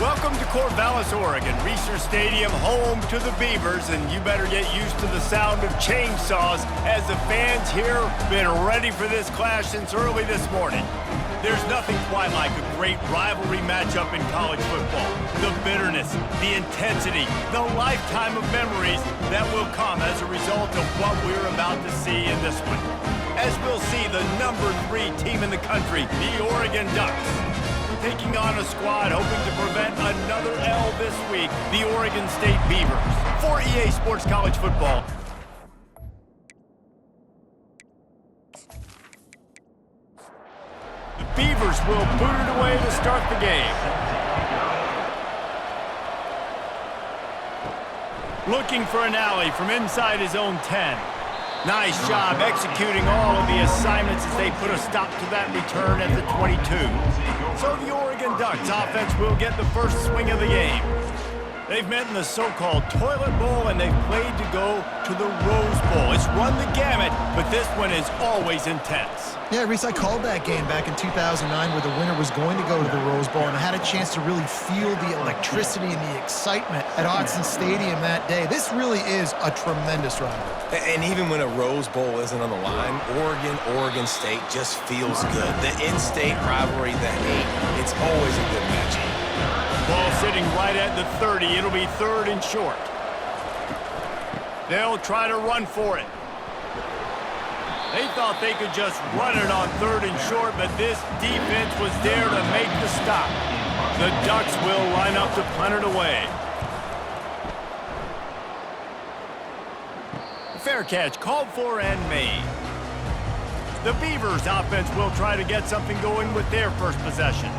Welcome to Corvallis, Oregon, Research Stadium, home to the Beavers, and you better get used to the sound of chainsaws as the fans here have been ready for this clash since early this morning. There's nothing quite like a great rivalry matchup in college football. The bitterness, the intensity, the lifetime of memories that will come as a result of what we're about to see in this one. As we'll see the number 3 team in the country, the Oregon Ducks, taking on a squad hoping to prevent another L this week, the Oregon State Beavers. For EA Sports College Football. The Beavers will boot it away to start the game. Looking for an alley from inside his own 10. Nice job executing all of the assignments as they put a stop to that return at the 22. So the Oregon Ducks offense will get the first swing of the game. They've met in the so-called Toilet Bowl, and they've played to go to the Rose Bowl. It's run the gamut, but this one is always intense. Yeah, Reese, I called that game back in 2009 where the winner was going to go to the Rose Bowl, and I had a chance to really feel the electricity and the excitement at Autzen Stadium that day. This really is a tremendous rivalry. And even when a Rose Bowl isn't on the line, Oregon State just feels good. The in-state rivalry, the hate, it's always a good matchup. Ball sitting right at the 30. It'll be 3rd and short. They'll try to run for it. They thought they could just run it on 3rd and short, but this defense was there to make the stop. The Ducks will line up to punt it away. Fair catch called for and made. The Beavers offense will try to get something going with their first possession.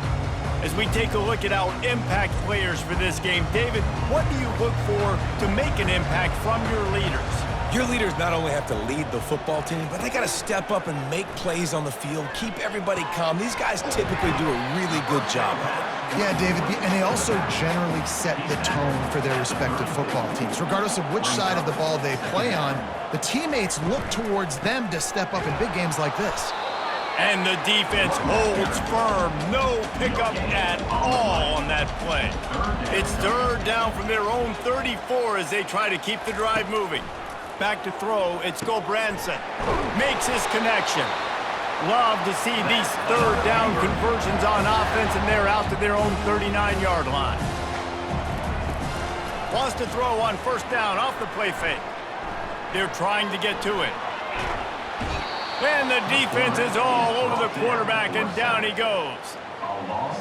As we take a look at our impact players for this game, David, what do you look for to make an impact from your leaders? Your leaders not only have to lead the football team, but they got to step up and make plays on the field, keep everybody calm. These guys typically do a really good job of it. Yeah, David, and they also generally set the tone for their respective football teams. Regardless of which side of the ball they play on, the teammates look towards them to step up in big games like this. And the defense holds firm. No pickup at all on that play. It's 3rd down from their own 34 as they try to keep the drive moving. Back to throw, it's Gobranson. Makes his connection. Love to see these 3rd down conversions on offense, and they're out to their own 39-yard line. Lost to throw on 1st down off the play fake. They're trying to get to it. And the defense is all over the quarterback, and down he goes.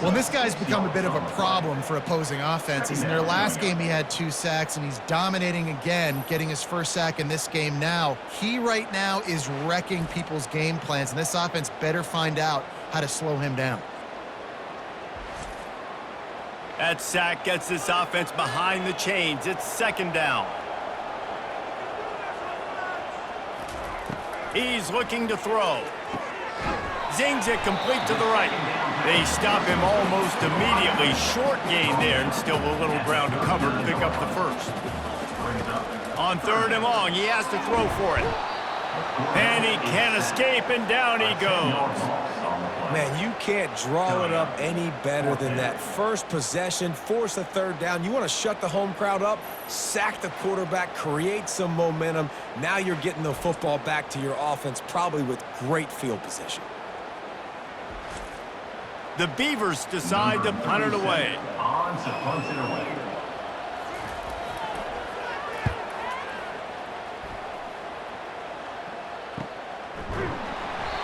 Well, this guy's become a bit of a problem for opposing offenses. In their last game, he had 2 sacks, and he's dominating again, getting his first sack in this game now. He right now is wrecking people's game plans, and this offense better find out how to slow him down. That sack gets this offense behind the chains. It's 2nd down. He's looking to throw. Zings it complete to the right. They stop him almost immediately. Short gain there, and still a little ground to cover to pick up the first. On 3rd and long, he has to throw for it. And he can't escape, and down he goes. Man, you can't draw it up any better than that. First possession, force a 3rd down. You want to shut the home crowd up, sack the quarterback, create some momentum. Now you're getting the football back to your offense, probably with great field position. The Beavers decide to punt it away.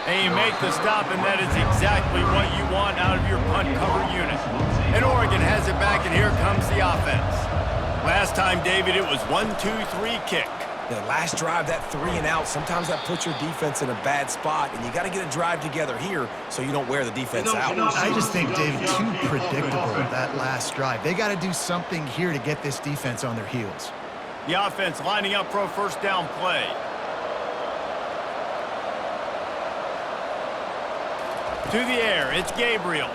And you make the stop, and that is exactly what you want out of your punt cover unit. And Oregon has it back, and here comes the offense. Last time, David, it was 1-2-3 kick. The last drive, that 3 and out, sometimes that puts your defense in a bad spot, and you got to get a drive together here so you don't wear the defense out. I just think, David, too predictable that last drive. They got to do something here to get this defense on their heels. The offense lining up for a 1st down play. To the air, it's Gabriel.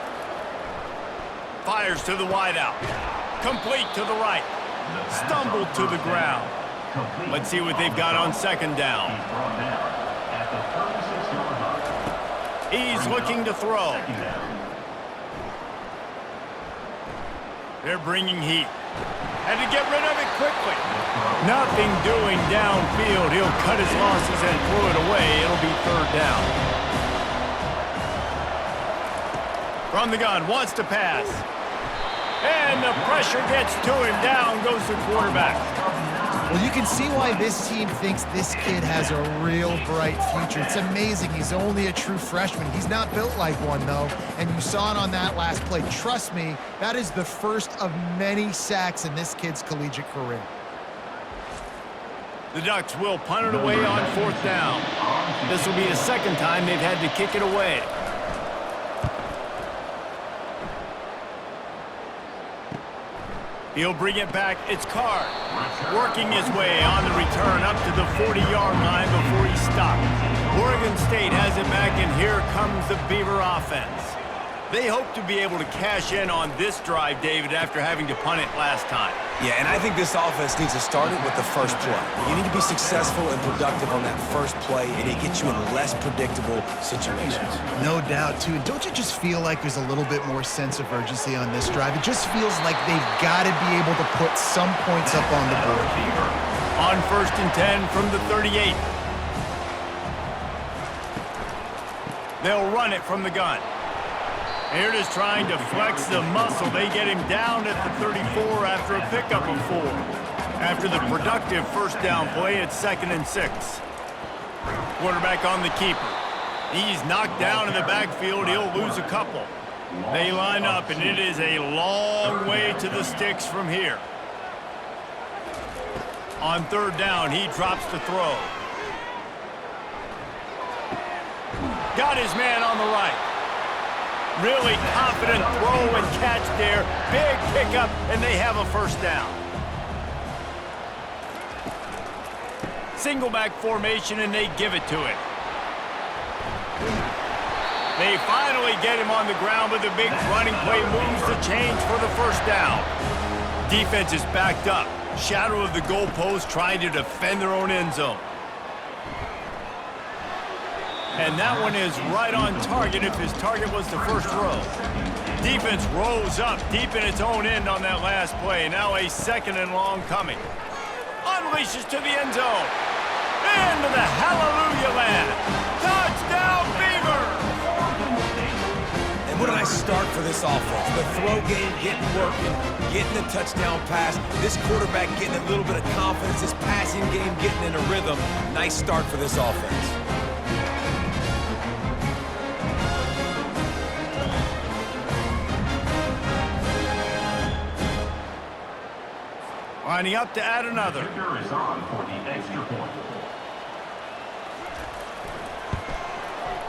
Fires to the wideout. Complete to the right. Stumbled to the ground. Let's see what they've got on 2nd down. He's looking to throw. They're bringing heat. Had to get rid of it quickly. Nothing doing downfield. He'll cut his losses and throw it away. It'll be third down. From the gun, wants to pass. And the pressure gets to him. Down goes the quarterback. Well, you can see why this team thinks this kid has a real bright future. It's amazing. He's only a true freshman. He's not built like one, though, and you saw it on that last play. Trust me, that is the first of many sacks in this kid's collegiate career. The Ducks will punt it away on fourth down. This will be the second time they've had to kick it away. He'll bring it back. It's Card. Working his way on the return up to the 40-yard line before he stopped. Oregon State has it back, and here comes the Beaver offense. They hope to be able to cash in on this drive, David, after having to punt it last time. Yeah, and I think this offense needs to start it with the first play. You need to be successful and productive on that first play, and it gets you in less predictable situations. No doubt, too. And don't you just feel like there's a little bit more sense of urgency on this drive? It just feels like they've got to be able to put some points up on the board here. On 1st and 10 from the 38. They'll run it from the gun. Here it is trying to flex the muscle. They get him down at the 34 after a pickup of 4. After the productive first down play, it's 2nd and 6. Quarterback on the keeper. He's knocked down in the backfield. He'll lose a couple. They line up, and it is a long way to the sticks from here. On 3rd down, he drops to throw. Got his man on the right. Really confident throw and catch there. Big pickup, and they have a first down. Single back formation, and they give it to him. They finally get him on the ground with a big running play. Moves the chains for the first down. Defense is backed up. Shadow of the goalpost, trying to defend their own end zone. And that one is right on target if his target was the first row. Defense rolls up deep in its own end on that last play. Now a 2nd and long coming. Unleashes to the end zone. Into the hallelujah land. Touchdown, Beavers! And what a nice start for this offense. The throw game getting working, getting the touchdown pass. This quarterback getting a little bit of confidence. This passing game getting in a rhythm. Nice start for this offense. Lining up to add another. Is on for the extra point.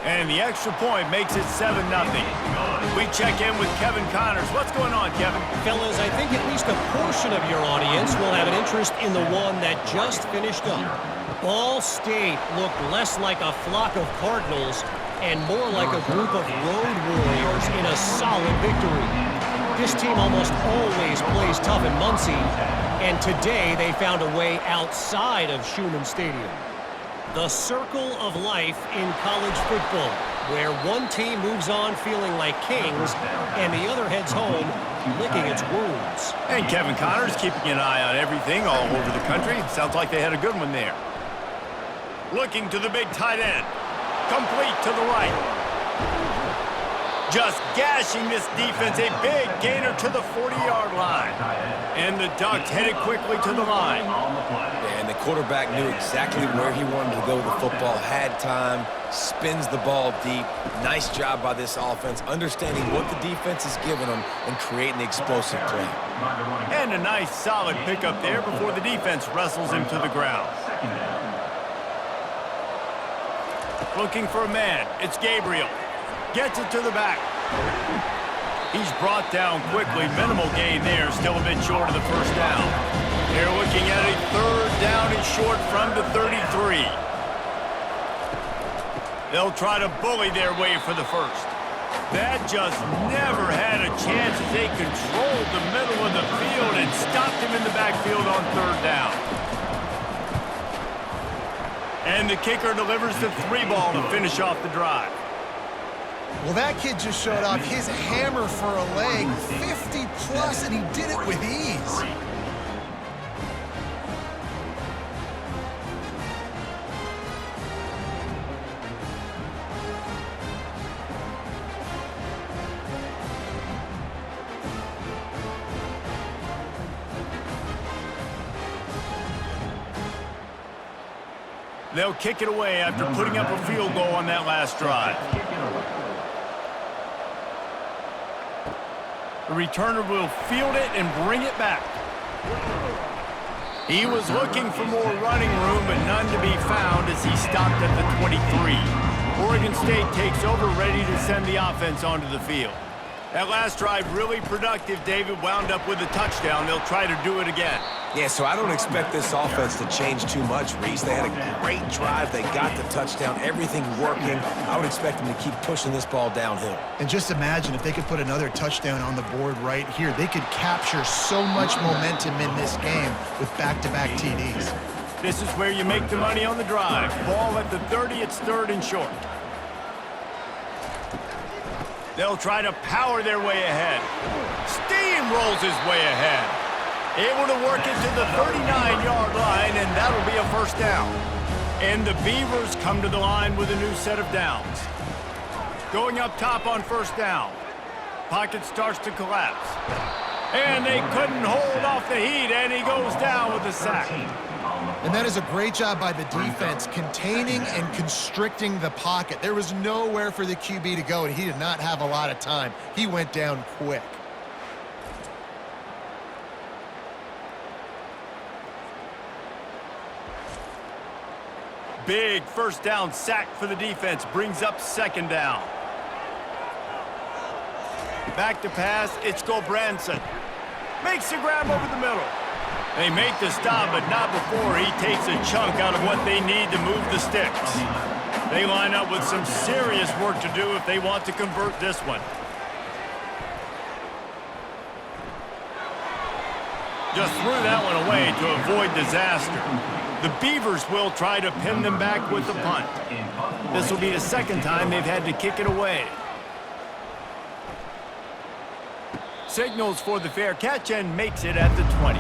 And the extra point makes it 7-0. We check in with Kevin Connors. What's going on, Kevin? Fellas, I think at least a portion of your audience will have an interest in the one that just finished up. Ball State looked less like a flock of Cardinals and more like a group of road warriors in a solid victory. This team almost always plays tough in Muncie, and today they found a way outside of Schumann Stadium. The circle of life in college football, where one team moves on feeling like kings and the other heads home licking its wounds. And Kevin Connors keeping an eye on everything all over the country. Sounds like they had a good one there. Looking to the big tight end. Complete to the right. Just gashing this defense. A big gainer to the 40-yard line. And the Ducks headed quickly to the line. And the quarterback knew exactly where he wanted to go with the football, had time, spins the ball deep. Nice job by this offense, understanding what the defense is giving them and creating the explosive play. And a nice solid pickup there before the defense wrestles him to the ground. Looking for a man. It's Gabriel. Gets it to the back. He's brought down quickly. Minimal gain there. Still a bit short of the first down. They're looking at a 3rd down and short from the 33. They'll try to bully their way for the first. That just never had a chance as they controlled the middle of the field and stopped him in the backfield on 3rd down. And the kicker delivers the 3 ball to finish off the drive. Well, that kid just showed off his hammer for a leg, 50 plus, and he did it with ease. They'll kick it away after putting up a field goal on that last drive. The returner will field it and bring it back. He was looking for more running room, but none to be found as he stopped at the 23. Oregon State takes over, ready to send the offense onto the field. That last drive really productive. David wound up with a touchdown. They'll try to do it again. Yeah, so I don't expect this offense to change too much, Reese. They had a great drive. They got the touchdown. Everything working. I would expect them to keep pushing this ball downhill. And just imagine if they could put another touchdown on the board right here. They could capture so much momentum in this game with back-to-back TDs. This is where you make the money on the drive. Ball at the 30, it's 3rd and short. They'll try to power their way ahead. Steamrolls his way ahead. Able to work it to the 39-yard line, and that'll be a first down. And the Beavers come to the line with a new set of downs. Going up top on first down. Pocket starts to collapse. And they couldn't hold off the heat, and he goes down with a sack. And that is a great job by the defense, containing and constricting the pocket. There was nowhere for the QB to go, and he did not have a lot of time. He went down quick. Big first down sack for the defense, brings up 2nd down. Back to pass, it's Gulbranson. Makes the grab over the middle. They make the stop, but not before he takes a chunk out of what they need to move the sticks. They line up with some serious work to do if they want to convert this one. Just threw that one away to avoid disaster. The Beavers will try to pin them back with the punt. This will be the 2nd time they've had to kick it away. Signals for the fair catch and makes it at the 20.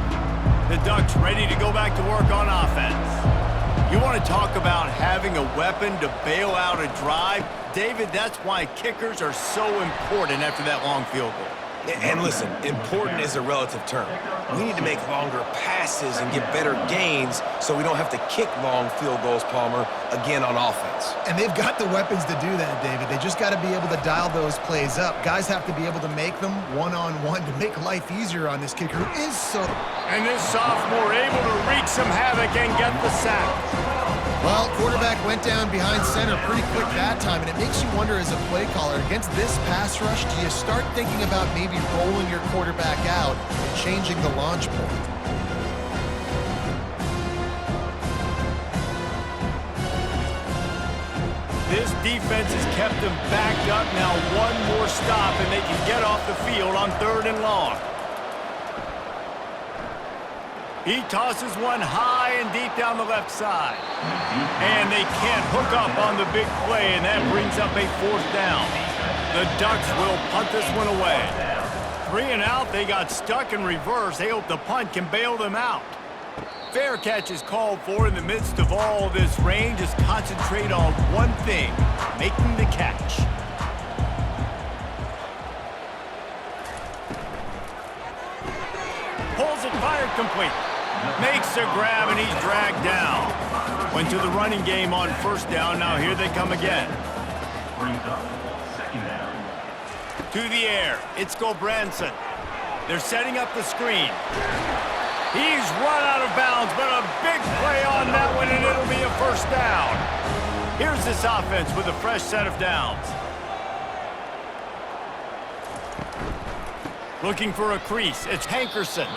The Ducks ready to go back to work on offense. You want to talk about having a weapon to bail out a drive? David, that's why kickers are so important after that long field goal. And listen, important is a relative term. We need to make longer passes and get better gains so we don't have to kick long field goals, Palmer, again on offense. And they've got the weapons to do that, David. They just got to be able to dial those plays up. Guys have to be able to make them one-on-one to make life easier on this kicker who is so... And this sophomore able to wreak some havoc and get the sack. Well, quarterback went down behind center pretty quick that time, and it makes you wonder as a play caller, against this pass rush, do you start thinking about maybe rolling your quarterback out and changing the launch point? This defense has kept them backed up. Now one more stop, and they can get off the field on 3rd and long. He tosses one high and deep down the left side. And they can't hook up on the big play, and that brings up a 4th down. The Ducks will punt this one away. 3 and out, they got stuck in reverse. They hope the punt can bail them out. Fair catch is called for in the midst of all this rain. Just concentrate on one thing, making the catch. Pulls it, fired complete. Makes a grab, and he's dragged down. Went to the running game on 1st down. Now here they come again. Brings up 2nd down. To the air. It's Gulbranson. They're setting up the screen. He's run out of bounds, but a big play on that one, and it'll be a 1st down. Here's this offense with a fresh set of downs. Looking for a crease. It's Hankerson.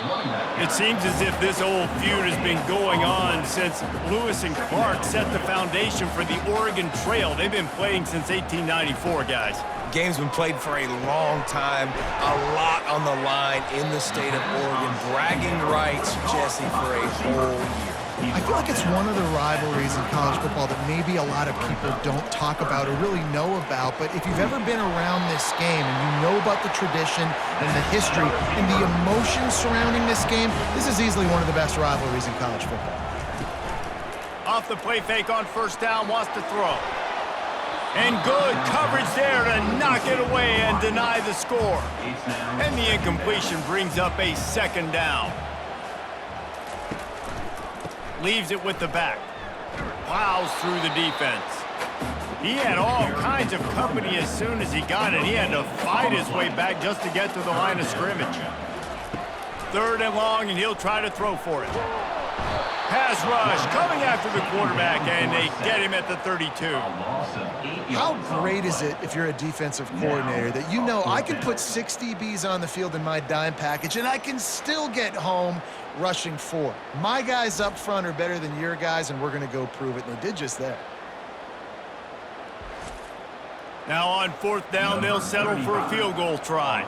It seems as if this old feud has been going on since Lewis and Clark set the foundation for the Oregon Trail. They've been playing since 1894, guys. Game's been played for a long time, a lot on the line in the state of Oregon. Bragging rights, Jesse, for a whole year. I feel like it's one of the rivalries in college football that maybe a lot of people don't talk about or really know about, but if you've ever been around this game and you know about the tradition and the history and the emotion surrounding this game, this is easily one of the best rivalries in college football. Off the play fake on first down, wants to throw. And good coverage there to knock it away and deny the score. And the incompletion brings up a second down. Leaves it with the back. Plows through the defense. He had all kinds of company as soon as he got it. He had to fight his way back just to get to the line of scrimmage. Third and long, and he'll try to throw for it. Pass rush coming after the quarterback, and they get him at the 32. How great is it if you're a defensive coordinator that you know I can put 6 DBs on the field in my dime package and I can still get home rushing 4. My guys up front are better than your guys, and we're going to go prove it. And they did just that. Now on fourth down, they'll settle for a field goal try.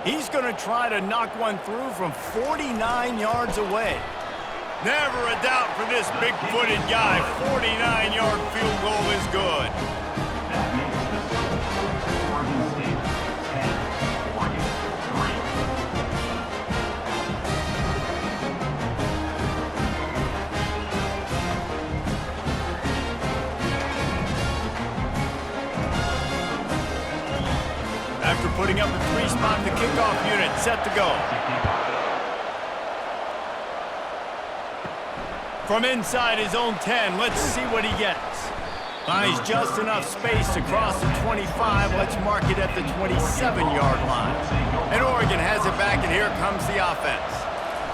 He's going to try to knock one through from 49 yards away. Never a doubt for this big-footed guy. 49-yard field goal is good. That makes the score Oregon State 10, Oregon 3. After putting up a 3-spot, the kickoff unit set to go. From inside his own 10, let's see what he gets. Finds just enough space to cross the 25. Let's mark it at the 27-yard line. And Oregon has it back, and here comes the offense.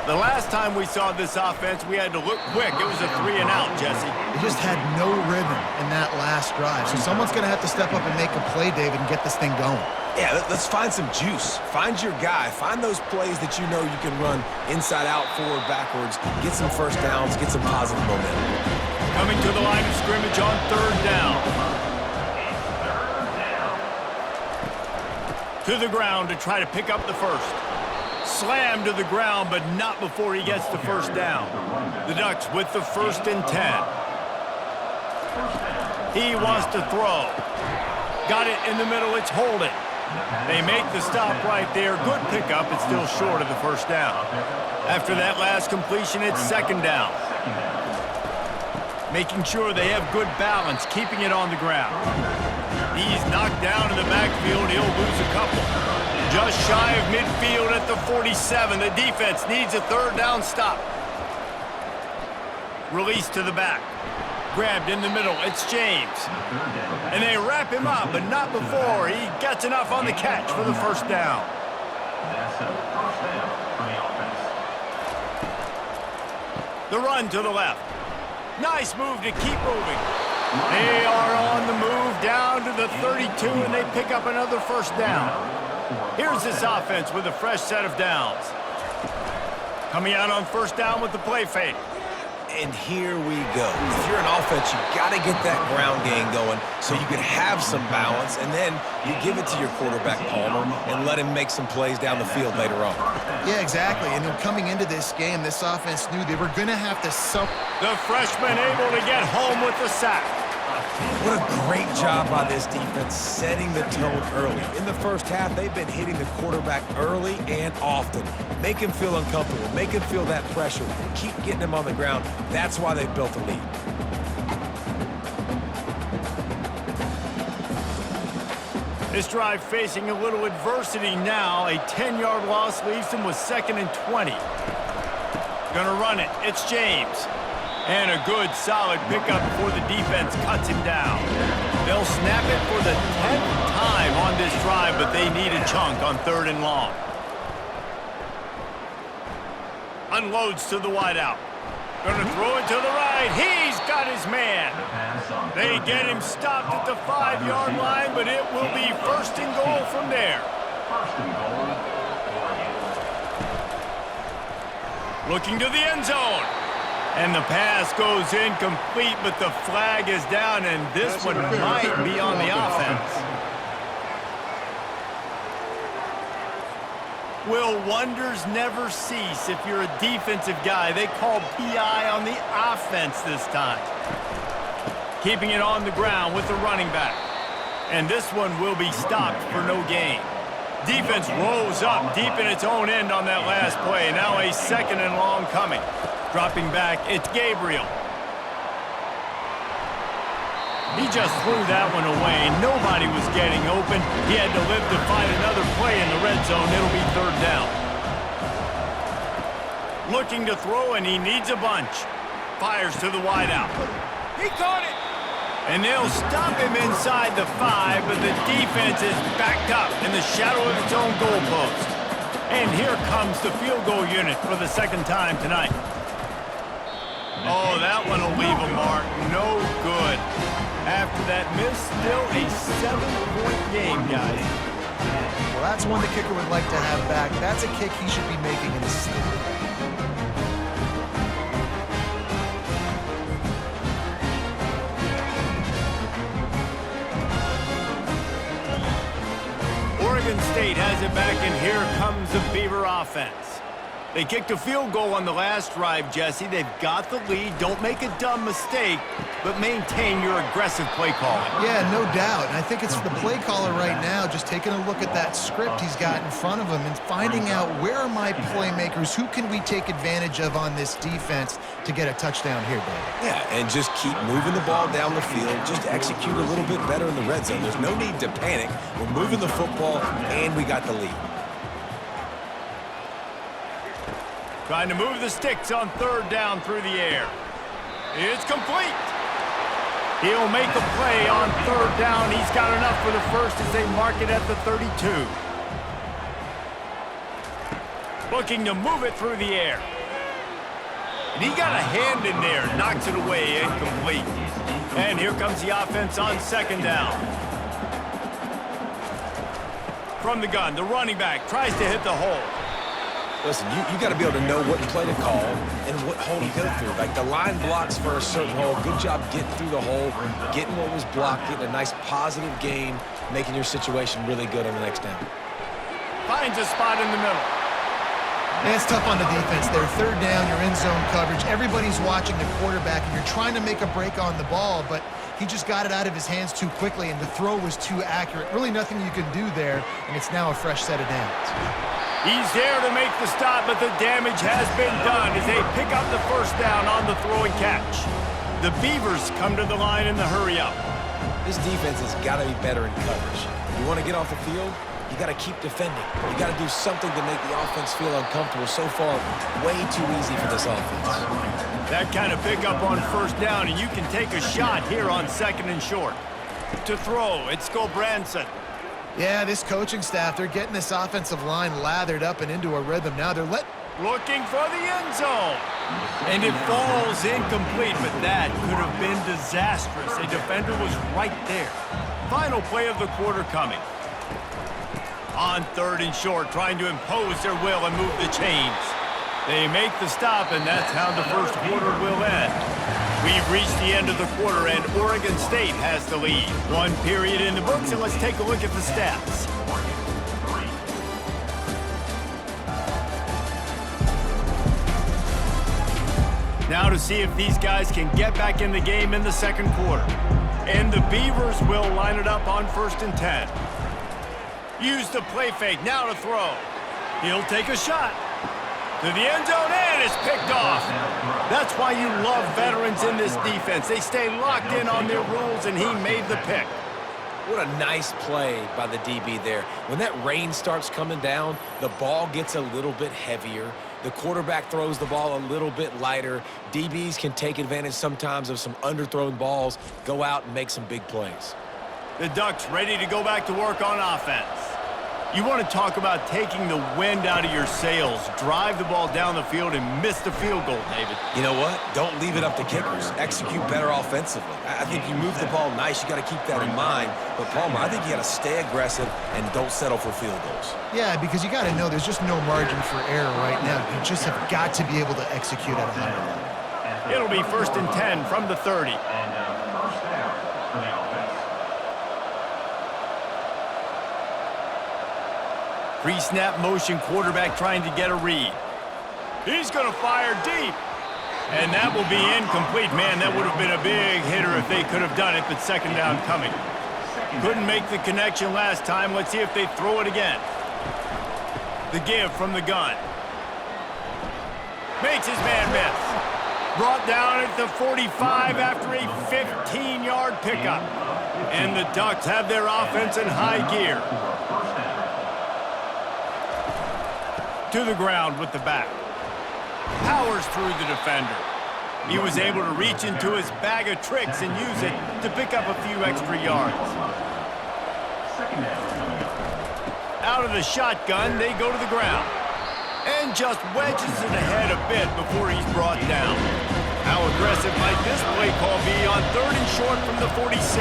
The last time we saw this offense, we had to look quick. It was a 3-and-out, Jesse. They just had no rhythm in that last drive. So someone's going to have to step up and make a play, David, and get this thing going. Yeah, let's find some juice. Find your guy. Find those plays that you know you can run inside out, forward, backwards. Get some first downs. Get some positive momentum. Coming to the line of scrimmage on third down. To the ground to try to pick up the first. Slam to the ground, but not before he gets the first down. The Ducks with the 1st and 10. He wants to throw. Got it in the middle. It's holding. They make the stop right there. Good pickup. It's still short of the first down. After that last completion, it's second down. Making sure they have good balance, keeping it on the ground. He's knocked down in the backfield. He'll lose a couple. Just shy of midfield at the 47. The defense needs a third down stop. Release to the back. Grabbed in the middle. It's James. And they wrap him up, but not before he gets enough on the catch for the first down. That's a first down for the offense. The run to the left. Nice move to keep moving. They are on the move down to the 32, and they pick up another first down. Here's this offense with a fresh set of downs. Coming out on first down with the play fake. And here we go. If you're an offense, you got to get that ground game going so you can have some balance, and then you give it to your quarterback, Palmer, and let him make some plays down the field later on. Yeah, exactly. And then coming into this game, this offense knew they were going to have to The freshman able to get home with the sack. What a great job by this defense setting the tone early. In the first half, they've been hitting the quarterback early and often. Make him feel uncomfortable. Make him feel that pressure. Keep getting him on the ground. That's why they've built a lead. This drive facing a little adversity now. A 10-yard loss leaves them with 2nd and 20. Gonna run it. It's James. And a good, solid pickup before the defense cuts him down. They'll snap it for the 10th time on this drive, but they need a chunk on 3rd and long. Unloads to the wideout. Gonna throw it to the right. He's got his man. They get him stopped at the 5-yard line, but it will be 1st and goal from there. First and goal, Oregon. Looking to the end zone. And the pass goes incomplete, but the flag is down, and this one might be on the offense. Will wonders never cease if you're a defensive guy? They called PI on the offense this time. Keeping it on the ground with the running back. And this one will be stopped for no gain. Defense rose up deep in its own end on that last play. Now a 2nd and long coming. Dropping back, it's Gabriel. He just threw that one away. Nobody was getting open. He had to live to find another play in the red zone. It'll be 3rd down. Looking to throw, and he needs a bunch. Fires to the wideout. He caught it! And they'll stop him inside the 5, but the defense is backed up in the shadow of its own goalpost. And here comes the field goal unit for the 2nd time tonight. Oh, that one will leave a mark. No good. After that miss, still a 7-point game, guys. Well, that's one the kicker would like to have back. That's a kick he should be making in his sleep. Oregon State has it back, and here comes the Beaver offense. They kicked a field goal on the last drive, Jesse. They've got the lead. Don't make a dumb mistake, but maintain your aggressive play calling. Yeah, no doubt. And I think it's the play caller right now just taking a look at that script he's got in front of him and finding out where are my playmakers, who can we take advantage of on this defense to get a touchdown here, David. Yeah, and just keep moving the ball down the field. Just execute a little bit better in the red zone. There's no need to panic. We're moving the football, and we got the lead. Trying to move the sticks on 3rd down through the air. It's complete. He'll make a play on 3rd down. He's got enough for the first as they mark it at the 32. Looking to move it through the air. And he got a hand in there. Knocks it away. Incomplete. And here comes the offense on 2nd down. From the gun, the running back tries to hit the hole. Listen, you got to be able to know what play to call and what hole to go through. Like the line blocks for a certain hole. Good job getting through the hole, getting what was blocked, getting a nice positive gain, making your situation really good on the next down. Finds a spot in the middle. And it's tough on the defense there. 3rd down, you're in zone coverage. Everybody's watching the quarterback, and you're trying to make a break on the ball, but he just got it out of his hands too quickly, and the throw was too accurate. Really nothing you can do there, and it's now a fresh set of downs. He's there to make the stop, but the damage has been done as they pick up the 1st down on the throw and catch. The Beavers come to the line in the hurry-up. This defense has got to be better in coverage. You want to get off the field, you got to keep defending. You got to do something to make the offense feel uncomfortable. So far, way too easy for this offense. That kind of pickup on 1st down, and you can take a shot here on 2nd and short. To throw, it's Branson. Yeah, this coaching staff, they're getting this offensive line lathered up and into a rhythm. Now they're looking for the end zone. And it falls incomplete, but that could have been disastrous. A defender was right there. Final play of the quarter coming. On 3rd and short, trying to impose their will and move the chains. They make the stop, and that's how the 1st quarter will end. We've reached the end of the quarter, and Oregon State has the lead. 1 period in the books, and let's take a look at the stats. Now to see if these guys can get back in the game in the 2nd quarter. And the Beavers will line it up on 1st and 10. Use the play fake, now to throw. He'll take a shot. To the end zone, and it's picked off. That's why you love veterans in this defense. They stay locked in on their rules, and he made the pick. What a nice play by the DB there. When that rain starts coming down, the ball gets a little bit heavier. The quarterback throws the ball a little bit lighter. DBs can take advantage sometimes of some underthrown balls, go out and make some big plays. The Ducks ready to go back to work on offense. You want to talk about taking the wind out of your sails. Drive the ball down the field and miss the field goal, David. You know what? Don't leave it up to kickers. Execute better offensively. I think you move the ball nice. You got to keep that in mind. But, Palmer, I think you got to stay aggressive and don't settle for field goals. Yeah, because you got to know there's just no margin for error right now. You just have got to be able to execute at a higher level. It'll be 1st and 10 from the 30. And 1st down for the offense. Pre-snap motion quarterback trying to get a read. He's going to fire deep. And that will be incomplete. Man, that would have been a big hitter if they could have done it, but second down coming. Couldn't make the connection last time. Let's see if they throw it again. The give from the gun. Makes his man miss. Brought down at the 45 after a 15-yard pickup. And the Ducks have their offense in high gear. To the ground with the back. Powers through the defender. He was able to reach into his bag of tricks and use it to pick up a few extra yards. Out of the shotgun, they go to the ground. And just wedges it ahead a bit before he's brought down. How aggressive might this play call be on 3rd and short from the 46?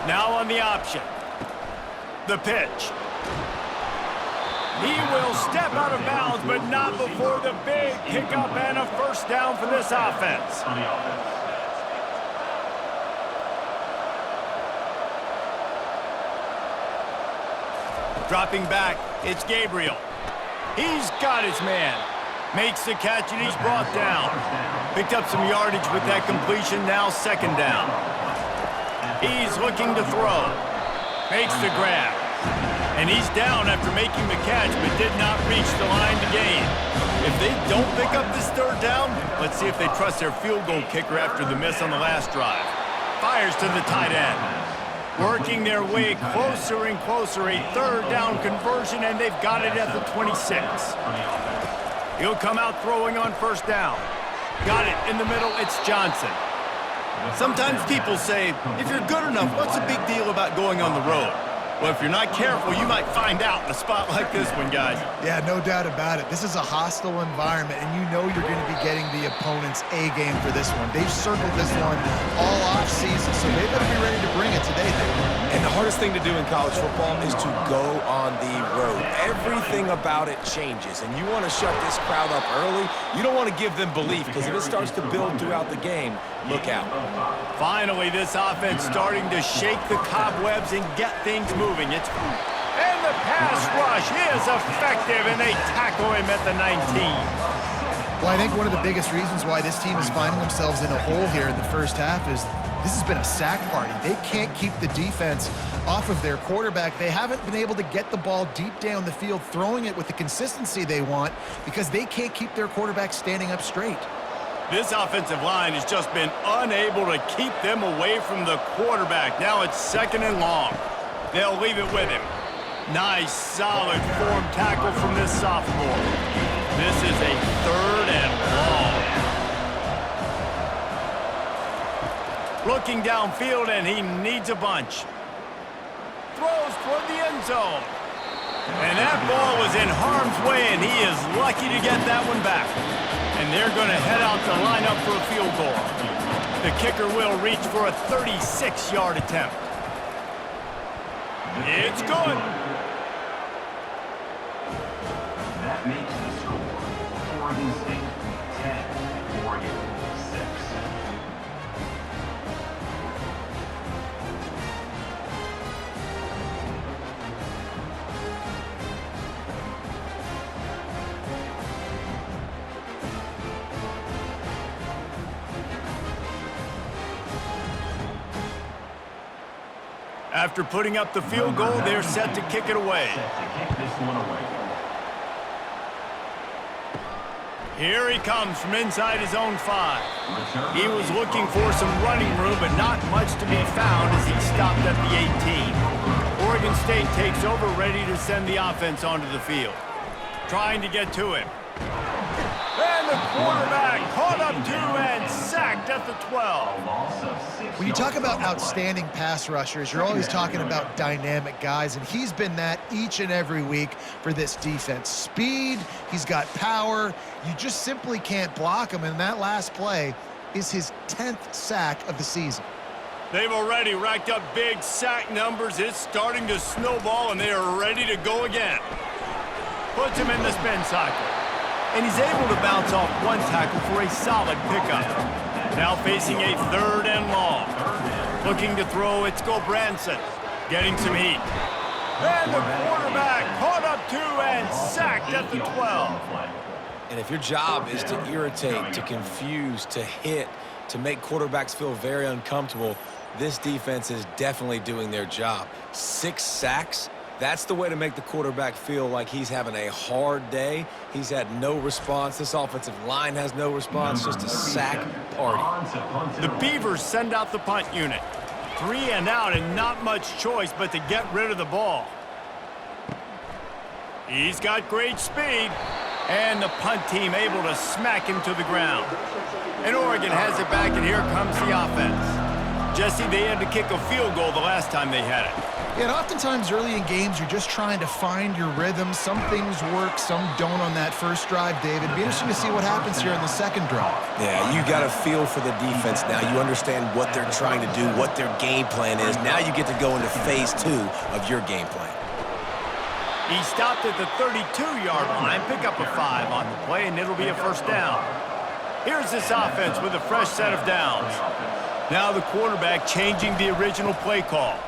Now on the option. The pitch. He will step out of bounds, but not before the big pickup and a first down for this offense. Dropping back, it's Gabriel. He's got his man. Makes the catch, and he's brought down. Picked up some yardage with that completion, now second down. He's looking to throw. Makes the grab. And he's down after making the catch, but did not reach the line to gain. If they don't pick up this third down, let's see if they trust their field goal kicker after the miss on the last drive. Fires to the tight end. Working their way closer and closer, a third down conversion, and they've got it at the 26. He'll come out throwing on first down. Got it in the middle, it's Johnson. Sometimes people say, if you're good enough, what's the big deal about going on the road? Well, if you're not careful, you might find out in a spot like this one, guys. Yeah, no doubt about it. This is a hostile environment, and you know you're going to be getting the opponent's A game for this one. They've circled this one all off season, so they better be ready to bring it today. And the hardest thing to do in college football is to go on the road. Everything about it changes, and you want to shut this crowd up early. You don't want to give them belief, because if it starts to build throughout the game, look out. Finally, this offense starting to shake the cobwebs and get things moving. And the pass rush is effective, and they tackle him at the 19. Well, I think one of the biggest reasons why this team is finding themselves in a hole here in the first half is this has been a sack party. They can't keep the defense off of their quarterback. They haven't been able to get the ball deep down the field, throwing it with the consistency they want, because they can't keep their quarterback standing up straight. This offensive line has just been unable to keep them away from the quarterback. Now it's second and long. They'll leave it with him. Nice, solid form tackle from this sophomore. This is a 3rd and long. Looking downfield, and he needs a bunch. Throws toward the end zone. And that ball was in harm's way, and he is lucky to get that one back. And they're going to head out to line up for a field goal. The kicker will reach for a 36-yard attempt. It's good. That makes the score. Oregon State 10, Oregon 6. After putting up the field goal, they're set to kick it away. Here he comes from inside his own 5. He was looking for some running room, but not much to be found as he stopped at the 18. Oregon State takes over, ready to send the offense onto the field. Trying to get to him. And the quarterback caught up to and sacked at the 12. When you talk about outstanding pass rushers, you're always talking about dynamic guys, and he's been that each and every week for this defense. Speed, he's got power. You just simply can't block him, and that last play is his 10th sack of the season. They've already racked up big sack numbers. It's starting to snowball, and they are ready to go again. Puts him in the spin cycle. And he's able to bounce off one tackle for a solid pickup. Now facing a 3rd and long. Looking to throw, it's Branson. Getting some heat. And the quarterback caught up to and sacked at the 12. And if your job is to irritate, to confuse, to hit, to make quarterbacks feel very uncomfortable, this defense is definitely doing their job. 6 sacks, that's the way to make the quarterback feel like he's having a hard day. He's had no response. This offensive line has no response, just a sack party. The Beavers send out the punt unit. 3 and out and not much choice but to get rid of the ball. He's got great speed. And the punt team able to smack him to the ground. And Oregon has it back, and here comes the offense. Jesse, they had to kick a field goal the last time they had it. Yeah, and oftentimes early in games, you're just trying to find your rhythm. Some things work, some don't on that first drive, David. It'd be interesting to see what happens here in the second drive. Yeah, you got a feel for the defense now. You understand what they're trying to do, what their game plan is. Now you get to go into phase 2 of your game plan. He stopped at the 32-yard line, pick up a 5 on the play, and it'll be a first down. Here's this offense with a fresh set of downs. Now the quarterback changing the original play call.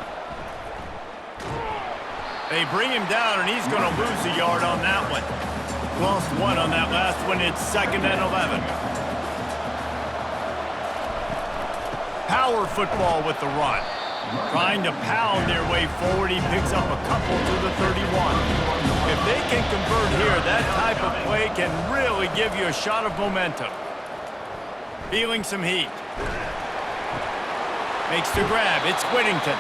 They bring him down, and he's going to lose a yard on that one. Lost 1 on that last one. It's 2nd and 11. Power football with the run. Trying to pound their way forward, he picks up a couple to the 31. If they can convert here, that type of play can really give you a shot of momentum. Feeling some heat. Makes the grab. It's Whittington.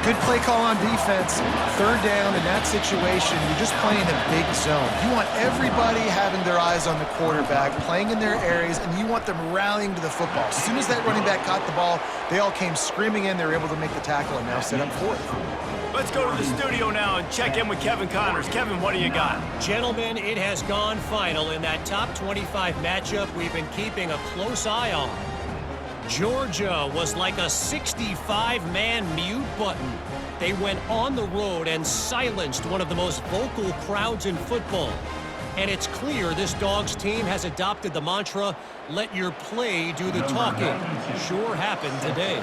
Good play call on defense. 3rd down in that situation, you're just playing a big zone. You want everybody having their eyes on the quarterback, playing in their areas, and you want them rallying to the football. As soon as that running back caught the ball, they all came screaming in. They were able to make the tackle and now set up 4th. Let's go to the studio now and check in with Kevin Connors. Kevin, what do you got? Gentlemen, it has gone final in that top 25 matchup we've been keeping a close eye on. Georgia was like a 65-man mute button. They went on the road and silenced one of the most vocal crowds in football. And it's clear this Dogs team has adopted the mantra, let your play do the talking. Sure happened today.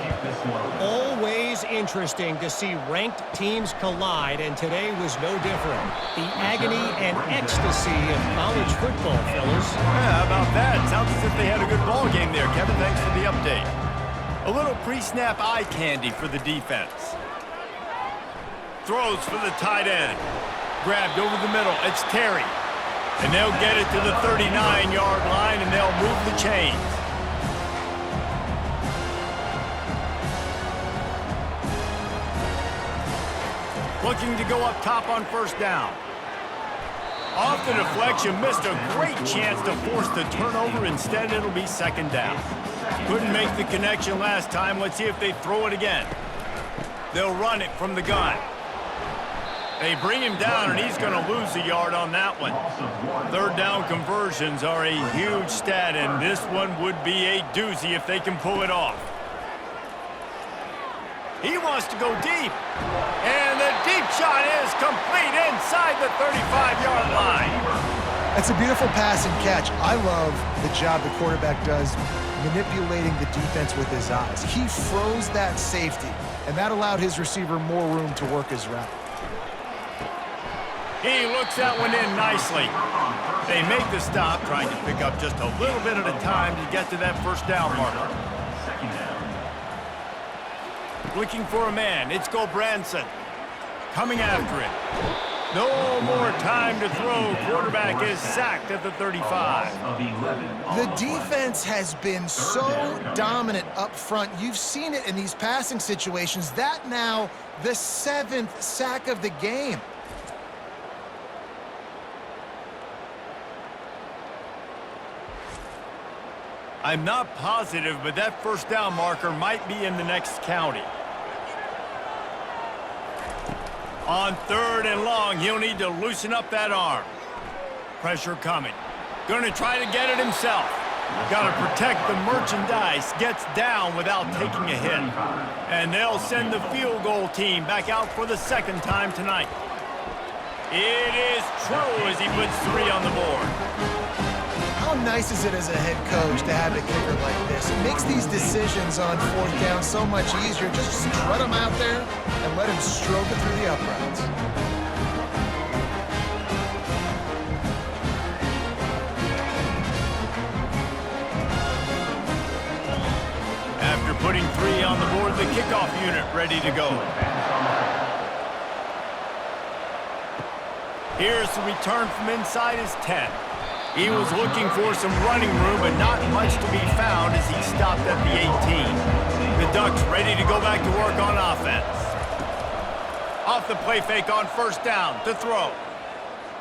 Always interesting to see ranked teams collide, and today was no different. The agony and ecstasy of college football, fellas. Yeah, how about that? Sounds as if they had a good ball game there. Kevin, thanks for the update. A little pre-snap eye candy for the defense. Throws for the tight end. Grabbed over the middle. It's Terry. And they'll get it to the 39-yard line, and they'll move the chains. Looking to go up top on first down. Off the deflection, missed a great chance to force the turnover. Instead, it'll be 2nd down. Couldn't make the connection last time. Let's see if they throw it again. They'll run it from the gun. They bring him down, and he's going to lose a yard on that one. 3rd down conversions are a huge stat, and this one would be a doozy if they can pull it off. He wants to go deep, and the deep shot is complete inside the 35-yard line. That's a beautiful pass and catch. I love the job the quarterback does manipulating the defense with his eyes. He froze that safety, and that allowed his receiver more room to work his route. He looks that one in nicely. They make the stop, trying to pick up just a little bit at a time to get to that first down marker. Looking for a man. It's Gulbranson. Coming after it. No more time to throw. Quarterback is sacked at the 35. The defense has been so dominant up front. You've seen it in these passing situations. That now the 7th sack of the game. I'm not positive, but that first down marker might be in the next county. On 3rd and long, he'll need to loosen up that arm. Pressure coming. Going to try to get it himself. Got to protect the merchandise. Gets down without taking a hit. And they'll send the field goal team back out for the 2nd time tonight. It is true as he puts 3 on the board. How How nice is it as a head coach to have a kicker like this? It makes these decisions on fourth down so much easier. Just strut him out there and let him stroke it through the uprights. After putting 3 on the board, the kickoff unit ready to go. Here's the return from inside his 10. He was looking for some running room, but not much to be found as he stopped at the 18. The Ducks ready to go back to work on offense. Off the play fake on first down to throw.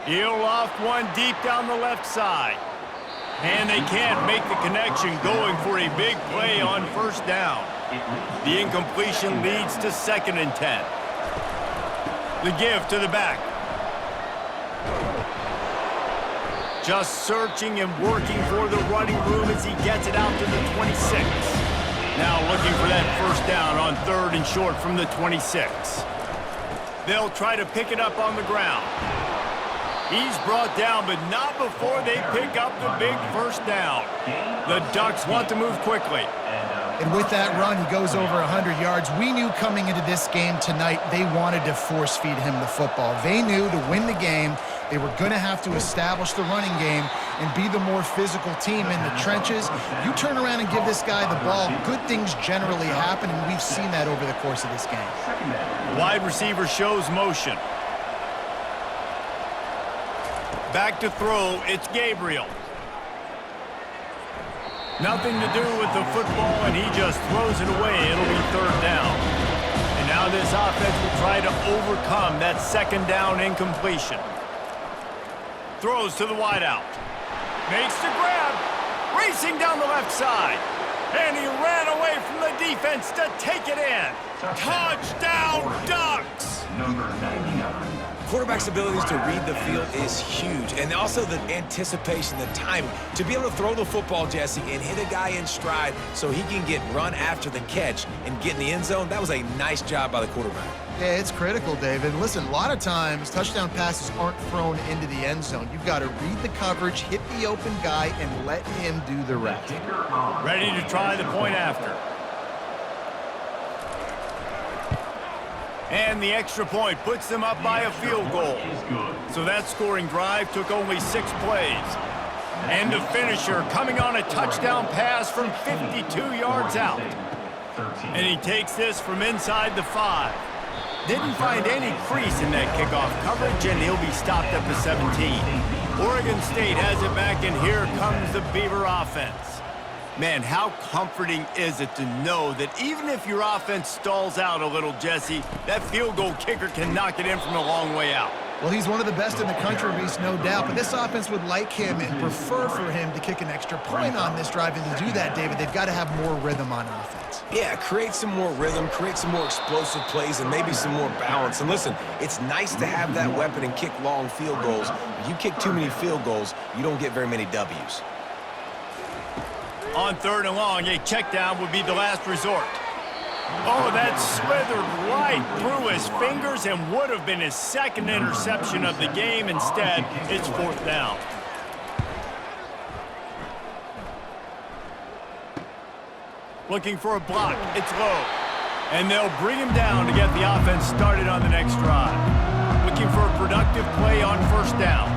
He'll loft one deep down the left side. And they can't make the connection, going for a big play on first down. The incompletion leads to 2nd and 10. The give to the back. Just searching and working for the running room as he gets it out to the 26. Now looking for that first down on 3rd and short from the 26. They'll try to pick it up on the ground. He's brought down, but not before they pick up the big first down. The Ducks want to move quickly. And with that run, he goes over 100 yards. We knew coming into this game tonight they wanted to force feed him the football. They knew to win the game, they were going to have to establish the running game and be the more physical team in the trenches. You turn around and give this guy the ball, good things generally happen, and we've seen that over the course of this game. Wide receiver shows motion. Back to throw, it's Gabriel. Nothing to do with the football, and he just throws it away. It'll be 3rd down. And now this offense will try to overcome that 2nd down incompletion. Throws to the wideout. Makes the grab. Racing down the left side. And he ran away from the defense to take it in. Touchdown, Ducks! Number 99. Quarterback's abilities to read the field is huge, and also the anticipation, the timing. To be able to throw the football, Jesse, and hit a guy in stride so he can get run after the catch and get in the end zone, that was a nice job by the quarterback. Yeah, it's critical, David. Listen, a lot of times touchdown passes aren't thrown into the end zone. You've got to read the coverage, hit the open guy, and let him do the rest. Ready to try the point after. And the extra point puts them up by a field goal. So that scoring drive took only 6 plays. And the finisher coming on a touchdown pass from 52 yards out. And he takes this from inside the 5. Didn't find any crease in that kickoff coverage, and he'll be stopped at the 17. Oregon State has it back, and here comes the Beaver offense. Man, how comforting is it to know that even if your offense stalls out a little, Jesse, that field goal kicker can knock it in from a long way out. Well, he's one of the best in the country, Reese, no doubt. But this offense would like him and prefer for him to kick an extra point on this drive. And to do that, David, they've got to have more rhythm on offense. Yeah, create some more rhythm, create some more explosive plays, and maybe some more balance. And listen, it's nice to have that weapon and kick long field goals. If you kick too many field goals, you don't get very many W's. On 3rd and long, a check down would be the last resort. Oh, that slithered right through his fingers and would have been his 2nd interception of the game. Instead, it's 4th down. Looking for a block. It's low. And they'll bring him down to get the offense started on the next drive. Looking for a productive play on 1st down.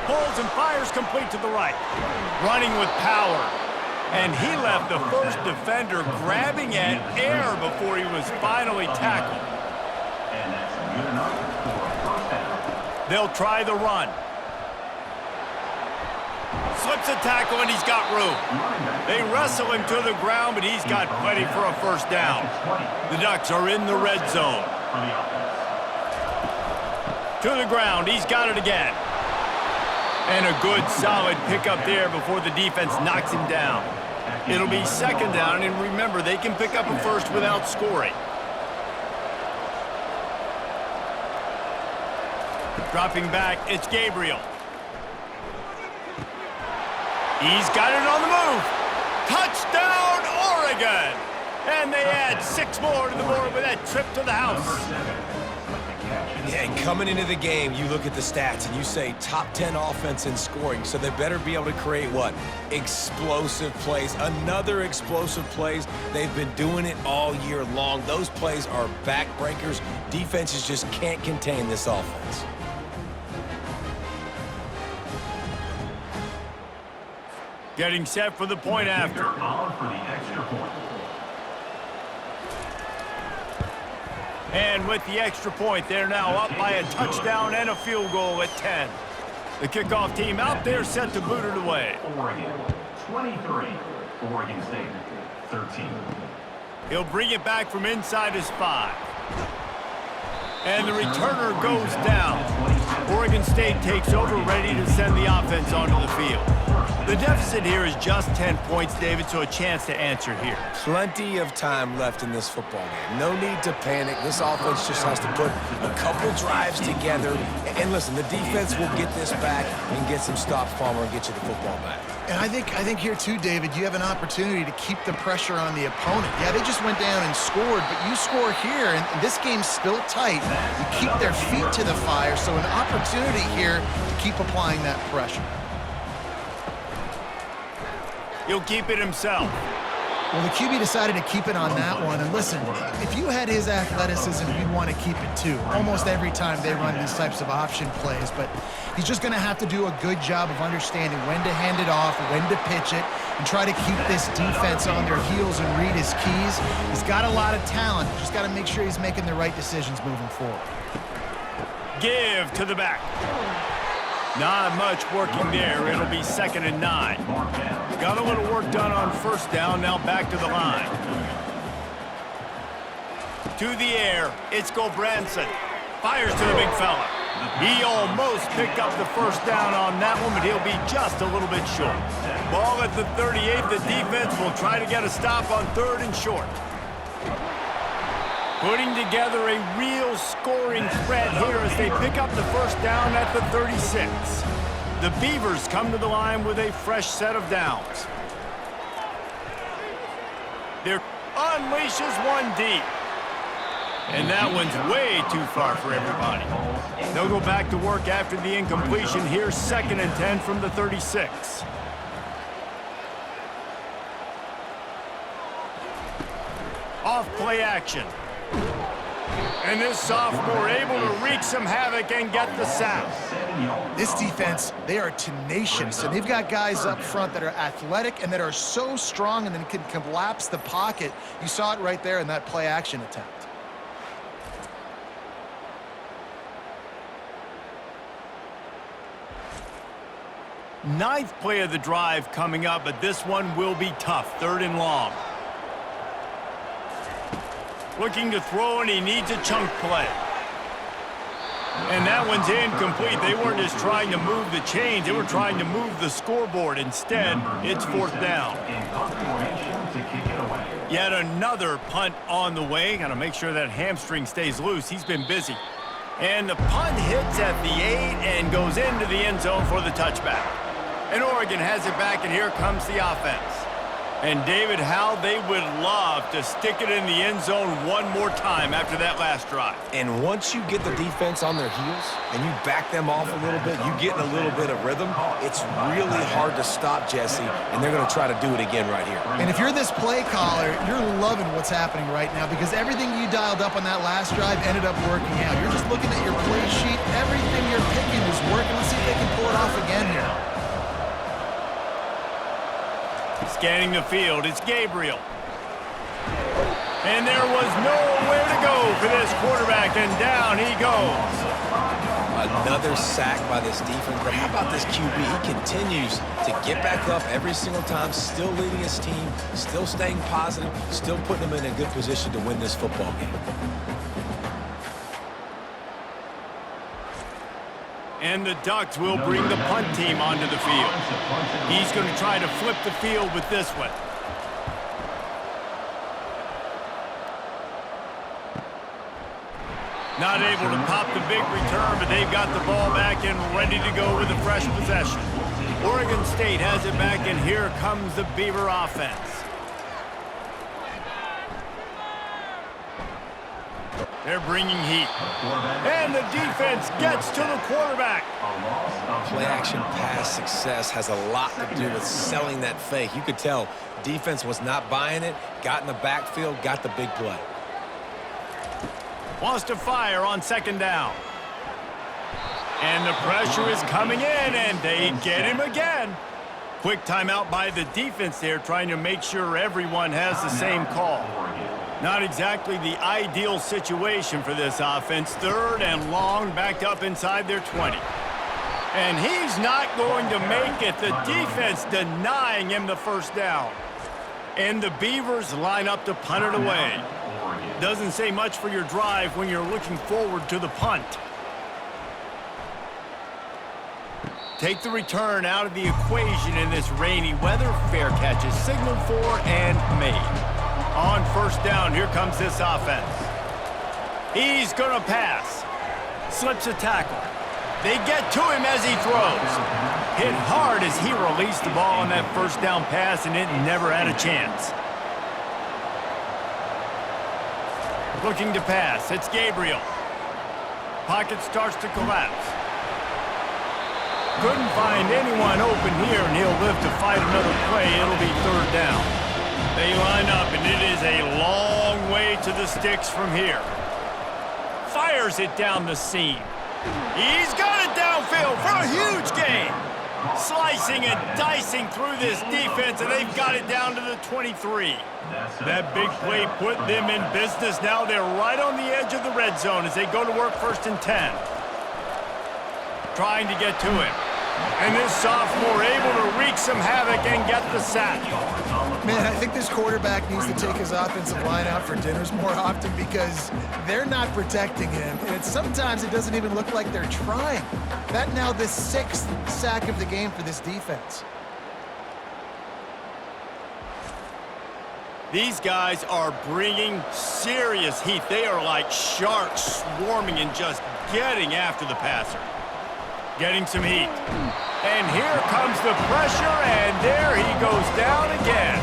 Pulls and fires complete to the right. Running with power. And he left the first defender grabbing at air before he was finally tackled. And that's good enough for a 1st down. They'll try the run. Slips a tackle and he's got room. They wrestle him to the ground, but he's got plenty for a 1st down. The Ducks are in the red zone. To the ground, he's got it again. And a good, solid pickup there before the defense knocks him down. It'll be 2nd down, and remember, they can pick up a 1st without scoring. Dropping back, it's Gabriel. He's got it on the move. Touchdown, Oregon! And they add 6 more to the board with that trip to the house. Yeah, Coming into the game, you look at the stats and you say top 10 offense in scoring, so they better be able to create what? Explosive plays. Another explosive plays. They've been doing it all year long. Those plays are backbreakers. Defenses just can't contain this offense. Getting set for the point after. For the extra point. And with the extra point, they're now up by a touchdown and a field goal at 10. The kickoff team out there set to boot it away. Oregon, 23. Oregon State, 13. He'll bring it back from inside his 5. And the returner goes down. Oregon State takes over, ready to send the offense onto the field. The deficit here is just 10 points, David, so a chance to answer here. Plenty of time left in this football game. No need to panic. This offense just has to put a couple drives together. And listen, the defense will get this back and get some stops, Palmer, and get you the football back. And I think here too, David, you have an opportunity to keep the pressure on the opponent. Yeah, they just went down and scored, but you score here, and this game's still tight. You keep their feet to the fire, so an opportunity here to keep applying that pressure. He'll keep it himself. Well, the QB decided to keep it on that one. And listen, if you had his athleticism, you'd want to keep it too. Almost every time they run these types of option plays. But he's just going to have to do a good job of understanding when to hand it off, when to pitch it, and try to keep this defense on their heels and read his keys. He's got a lot of talent. Just got to make sure he's making the right decisions moving forward. Give to the back. Not much working there. It'll be 2nd and 9. Got a little work done on first down. Now back to the line. To the air. It's Gulbranson. Fires to the big fella. He almost picked up the first down on that one, but he'll be just a little bit short. Ball at the 38. The defense will try to get a stop on 3rd and short. Putting together a real scoring threat here as they pick up the first down at the 36. The Beavers come to the line with a fresh set of downs. There unleashes one deep. And that one's way too far for everybody. They'll go back to work after the incompletion. Here's 2nd and 10 from the 36. Off play action. And this sophomore able to wreak some havoc and get the sack. This defense, they are tenacious, and they've got guys up front that are athletic and that are so strong and then can collapse the pocket. You saw it right there in that play action attempt. Ninth play of the drive coming up, but this one will be tough. 3rd and long. Looking to throw, and he needs a chunk play. And that one's incomplete. They weren't just trying to move the chains. They were trying to move the scoreboard. Instead, it's 4th down. Yet another punt on the way. Got to make sure that hamstring stays loose. He's been busy. And the punt hits at the 8 and goes into the end zone for the touchback. And Oregon has it back, and here comes the offense. And David, how they would love to stick it in the end zone one more time after that last drive. And once you get the defense on their heels and you back them off a little bit, you get in a little bit of rhythm, it's really hard to stop, Jesse, and they're going to try to do it again right here. And if you're this play caller, you're loving what's happening right now because everything you dialed up on that last drive ended up working out. You're just looking at your play sheet. Everything you're picking is working. Let's see if they can pull it off again here. Scanning the field, it's Gabriel. And there was nowhere to go for this quarterback, and down he goes. Another sack by this defense, but how about this QB? He continues to get back up every single time, still leading his team, still staying positive, still putting them in a good position to win this football game. And the Ducks will bring the punt team onto the field. He's going to try to flip the field with this one. Not able to pop the big return, but they've got the ball back and ready to go with a fresh possession. Oregon State has it back, and here comes the Beaver offense. They're bringing heat. And the defense gets to the quarterback. Play-action pass success has a lot to do with selling that fake. You could tell defense was not buying it, got in the backfield, got the big play. Wants to fire on second down. And the pressure is coming in, and they get him again. Quick timeout by the defense there, trying to make sure everyone has the same call. Not exactly the ideal situation for this offense. Third and long, backed up inside their 20. And he's not going to make it. The defense denying him the first down. And the Beavers line up to punt it away. Doesn't say much for your drive when you're looking forward to the punt. Take the return out of the equation in this rainy weather. Fair catch is signaled for and made. On first down, here comes this offense. He's going to pass. Slips a tackle. They get to him as he throws. Hit hard as he released the ball on that first down pass, and it never had a chance. Looking to pass. It's Gabriel. Pocket starts to collapse. Couldn't find anyone open here, and he'll live to fight another play. It'll be third down. They line up, and it is a long way to the sticks from here. Fires it down the seam. He's got it downfield for a huge gain. Slicing and dicing through this defense, and they've got it down to the 23. That big play put them in business. Now they're right on the edge of the red zone as they go to work first and 10. Trying to get to him. And this sophomore able to wreak some havoc and get the sack. Man, I think this quarterback needs to take his offensive line out for dinners more often because they're not protecting him. And sometimes it doesn't even look like they're trying. That now the 6th sack of the game for this defense. These guys are bringing serious heat. They are like sharks swarming and just getting after the passer. Getting some heat. And here comes the pressure, and there he goes down again.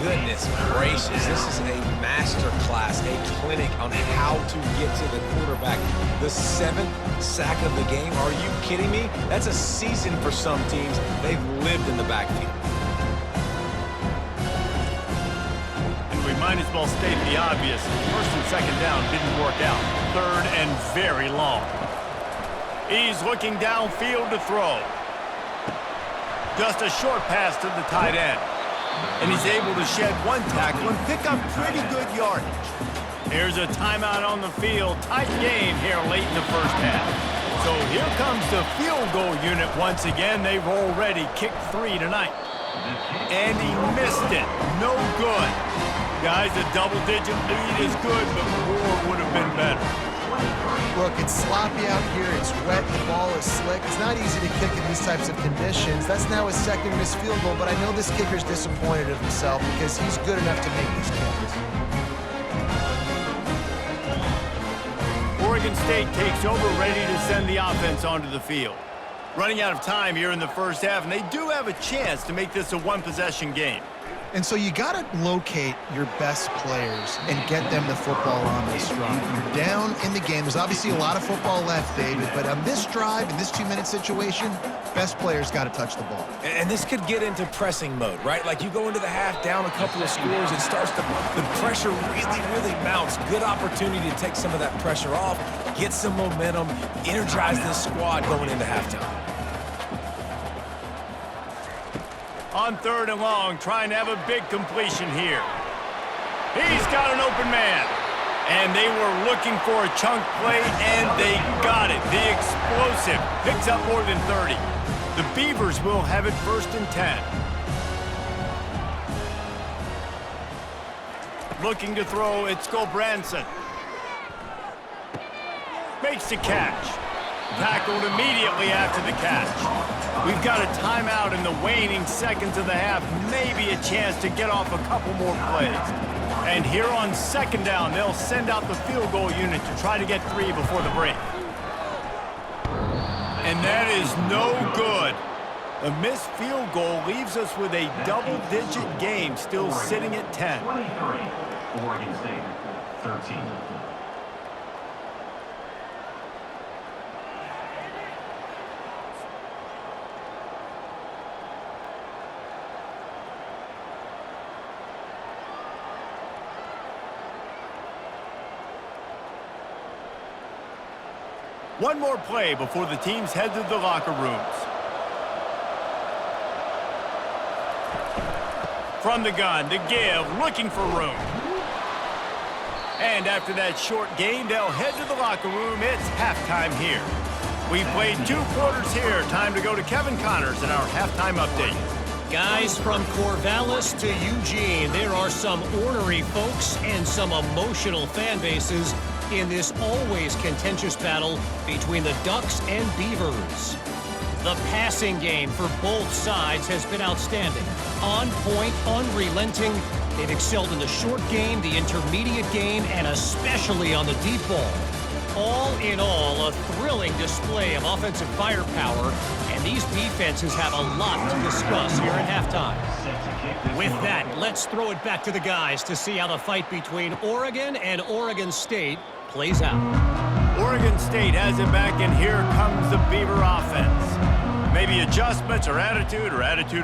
Goodness gracious, this is a master class, a clinic on how to get to the quarterback. The 7th sack of the game, are you kidding me? That's a season for some teams. They've lived in the backfield. And we might as well state the obvious. First and second down didn't work out. Third and very long. He's looking downfield to throw. Just a short pass to the tight end. And he's able to shed one tackle and pick up pretty good yardage. Here's a timeout on the field. Tight game here late in the first half. So here comes the field goal unit once again. They've already kicked 3 tonight. And he missed it. No good. Guys, a double-digit lead is good, but more would have been better. Look, it's sloppy out here. It's wet. The ball is slick. It's not easy to kick in these types of conditions. That's now his second missed field goal, but I know this kicker's disappointed of himself because he's good enough to make these kicks. Oregon State takes over, ready to send the offense onto the field. Running out of time here in the first half, and they do have a chance to make this a one-possession game. And so you got to locate your best players and get them the football on this drive. You're down in the game. There's obviously a lot of football left, David, but on this drive, in this 2-minute situation, best players got to touch the ball. And this could get into pressing mode, right? Like you go into the half, down a couple of scores, it starts to, the pressure really mounts. Good opportunity to take some of that pressure off, get some momentum, energize this squad going into halftime. On third and long, trying to have a big completion here. He's got an open man. And they were looking for a chunk play, and they got it. The explosive picks up more than 30. The Beavers will have it first and 10. Looking to throw, it's Gulbranson. Makes the catch. Tackled immediately after the catch. We've got a timeout in the waning seconds of the half. Maybe a chance to get off a couple more plays. And here on second down, they'll send out the field goal unit to try to get 3 before the break. And that is no good. A missed field goal leaves us with a double-digit game still sitting at 10. 23, Oregon State, 13. One more play before the teams head to the locker rooms. From the gun, the give, looking for room. And after that short game, they'll head to the locker room. It's halftime here. We've played 2 quarters here. Time to go to Kevin Connors in our halftime update. Guys, from Corvallis to Eugene, there are some ornery folks and some emotional fan bases in this always contentious battle between the Ducks and Beavers. The passing game for both sides has been outstanding. On point, unrelenting. They've excelled in the short game, the intermediate game, and especially on the deep ball. All in all, a thrilling display of offensive firepower, and these defenses have a lot to discuss here at halftime. With that, let's throw it back to the guys to see how the fight between Oregon and Oregon State plays out. Oregon State has it back, and here comes the Beaver offense. Maybe adjustments or attitude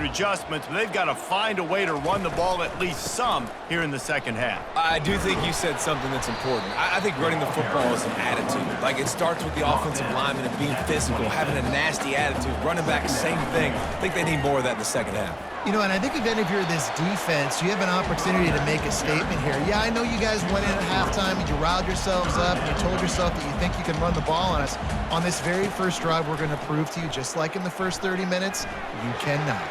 adjustments, but they've got to find a way to run the ball at least some here in the second half. I do think you said something that's important. I think running the football is an attitude. Like, it starts with the offensive lineman and being physical, having a nasty attitude. Running back, same thing. I think they need more of that in the second half. You know, and I think again, if you're this defense, you have an opportunity to make a statement here. Yeah, I know you guys went in at halftime and you riled yourselves up and you told yourself that you think you can run the ball on us. On this very first drive, we're going to prove to you, just like in the first 30 minutes, you cannot.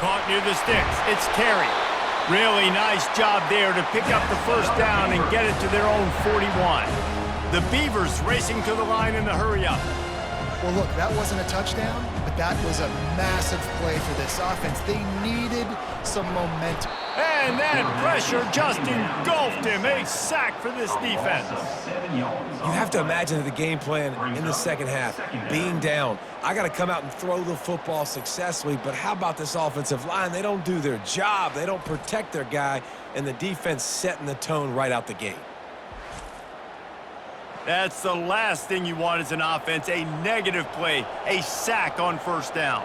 Caught near the sticks. It's Terry. Really nice job there to pick up the first down and get it to their own 41. The Beavers racing to the line in the hurry-up. Well, look, that wasn't a touchdown, but that was a massive play for this offense. They needed some momentum. And that pressure just engulfed him. A sack for this defense. You have to imagine the game plan in the second half, being down. I got to come out and throw the football successfully, but how about this offensive line? They don't do their job. They don't protect their guy, and the defense setting the tone right out the gate. That's the last thing you want as an offense, a negative play, a sack on first down.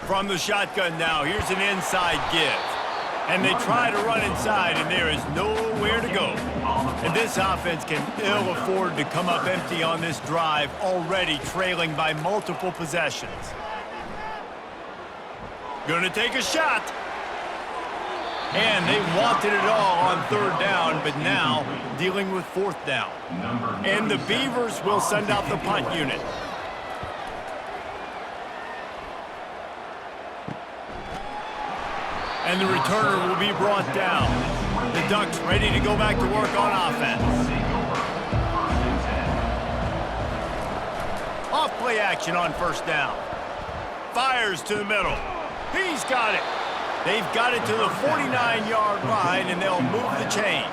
From the shotgun now, here's an inside give. And they try to run inside, and there is nowhere to go. And this offense can ill afford to come up empty on this drive, already trailing by multiple possessions. Gonna take a shot. And they wanted it all on third down, but now dealing with fourth down. And the Beavers will send out the punt unit. And the returner will be brought down. The Ducks ready to go back to work on offense. Off play action on first down. Fires to the middle. He's got it. They've got it to the 49-yard line, and they'll move the chains.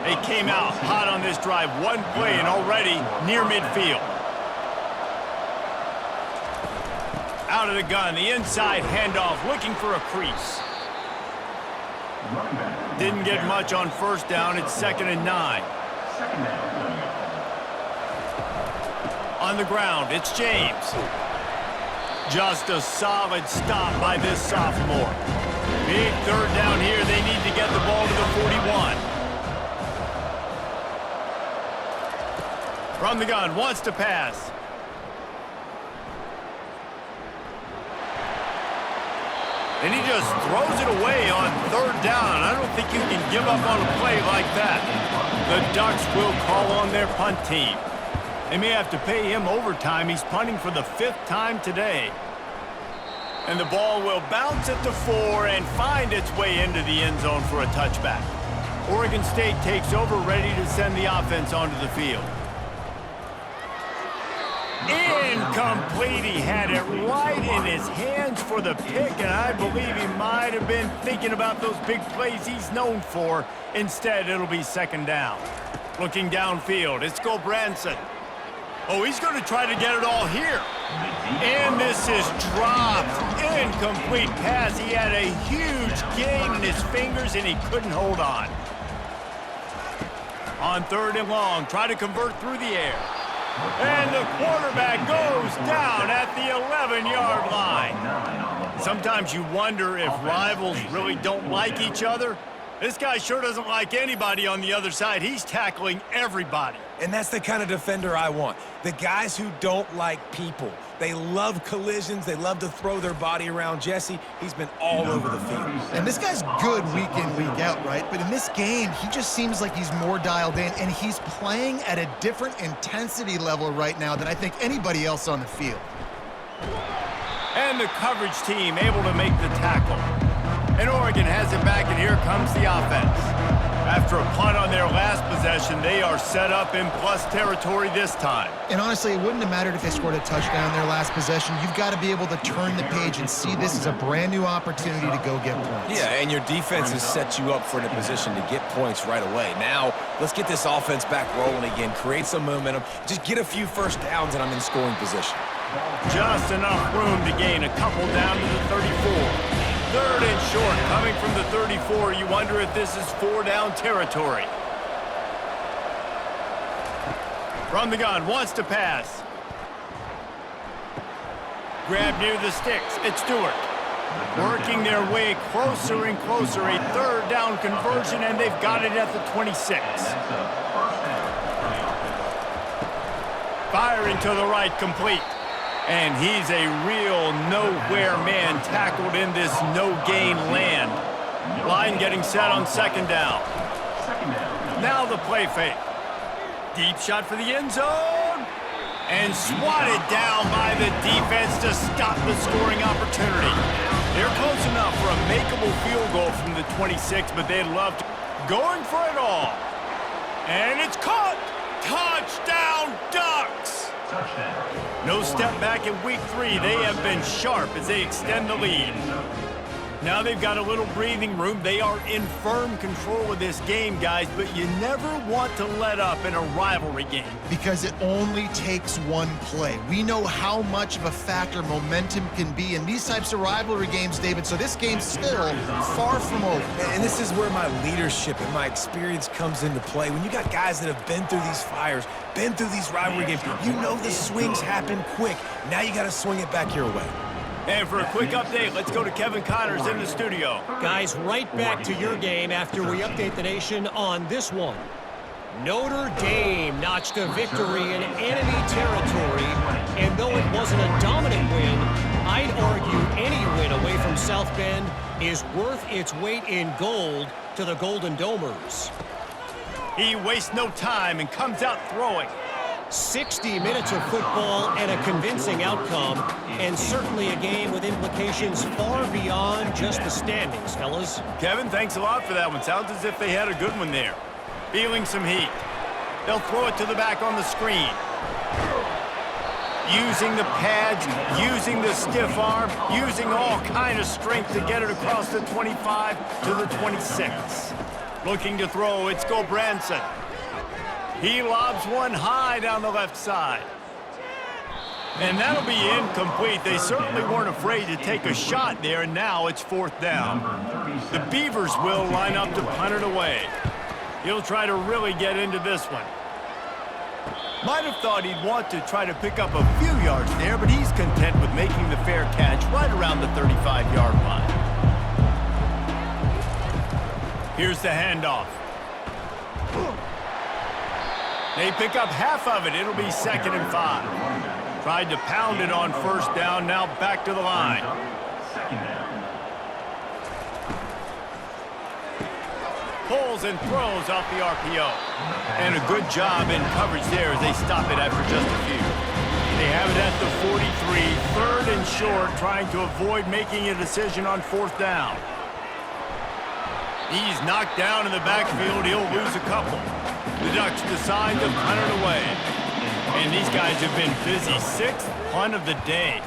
They came out hot on this drive. One play and already near midfield. Out of the gun, the inside handoff, looking for a crease. Didn't get much on first down. It's 2nd and 9. On the ground, it's James. Just a solid stop by this sophomore. Big third down here. They need to get the ball to the 41. From the gun, wants to pass. And he just throws it away on third down. I don't think you can give up on a play like that. The Ducks will call on their punt team. They may have to pay him overtime. He's punting for the 5th time today. And the ball will bounce at the 4 and find its way into the end zone for a touchback. Oregon State takes over, ready to send the offense onto the field. Incomplete. He had it right in his hands for the pick, and I believe he might have been thinking about those big plays he's known for. Instead, it'll be 2nd down. Looking downfield, it's Gulbranson. Oh, he's going to try to get it all here. And this is dropped. Incomplete pass. He had a huge gain in his fingers, and he couldn't hold on. On 3rd and long, try to convert through the air. And the quarterback goes down at the 11-yard line. Sometimes you wonder if rivals really don't like each other. This guy sure doesn't like anybody on the other side. He's tackling everybody. And that's the kind of defender I want. The guys who don't like people. They love collisions. They love to throw their body around. Jesse, he's been all over the field. And this guy's good week in, week out, right? But in this game, he just seems like he's more dialed in, and he's playing at a different intensity level right now than I think anybody else on the field. And the coverage team able to make the tackle. And Oregon has it back, and here comes the offense. After a punt on their last possession, they are set up in plus territory this time. And honestly, it wouldn't have mattered if they scored a touchdown their last possession. You've got to be able to turn the page and see this as a brand new opportunity to go get points. Yeah, and your defense has set you up for the position to get points right away. Now, let's get this offense back rolling again, create some momentum, just get a few first downs, and I'm in scoring position. Just enough room to gain a couple down to the 34. Third and short, coming from the 34. You wonder if this is 4-down territory. From the gun, wants to pass. Grab near the sticks. It's Stewart. Working their way closer and closer. A third down conversion, and they've got it at the 26. Firing to the right, complete. And he's a real nowhere man tackled in this no-gain land. Line getting set on second down. Now the play fake. Deep shot for the end zone. And swatted down by the defense to stop the scoring opportunity. They're close enough for a makeable field goal from the 26, but they'd love to. Going for it all. And it's caught. Touchdown, Ducks. No step back in week 3. They have been sharp as they extend the lead. Now they've got a little breathing room. They are in firm control of this game, guys, but you never want to let up in a rivalry game. Because it only takes one play. We know how much of a factor momentum can be in these types of rivalry games, David, so this game's still far from over. And this is where my leadership and my experience comes into play. When you got guys that have been through these fires, been through these rivalry games, you know the swings happen quick. Now you got to swing it back your way. And for a quick update, let's go to Kevin Connors in the studio. Guys, right back to your game after we update the nation on this one. Notre Dame notched a victory in enemy territory, and though it wasn't a dominant win, I'd argue any win away from South Bend is worth its weight in gold to the Golden Domers. He wastes no time and comes out throwing. 60 minutes of football and a convincing outcome, and certainly a game with implications far beyond just the standings, fellas. Kevin, thanks a lot for that one. Sounds as if they had a good one there. Feeling some heat. They'll throw it to the back on the screen. Using the pads, using the stiff arm, using all kind of strength to get it across the 25 to the 26. Looking to throw, it's Gobranson. He lobs one high down the left side. And that'll be incomplete. They certainly weren't afraid to take a shot there, and now it's 4th down. The Beavers will line up to punt it away. He'll try to really get into this one. Might have thought he'd want to try to pick up a few yards there, but he's content with making the fair catch right around the 35-yard line. Here's the handoff. They pick up half of it. It'll be 2nd and 5. Tried to pound it on 1st down. Now back to the line. Pulls and throws off the RPO. And a good job in coverage there as they stop it after just a few. They have it at the 43. 3rd and short, trying to avoid making a decision on 4th down. He's knocked down in the backfield. He'll lose a couple. The Ducks decide to punt it away. And these guys have been busy. 6th punt of the day.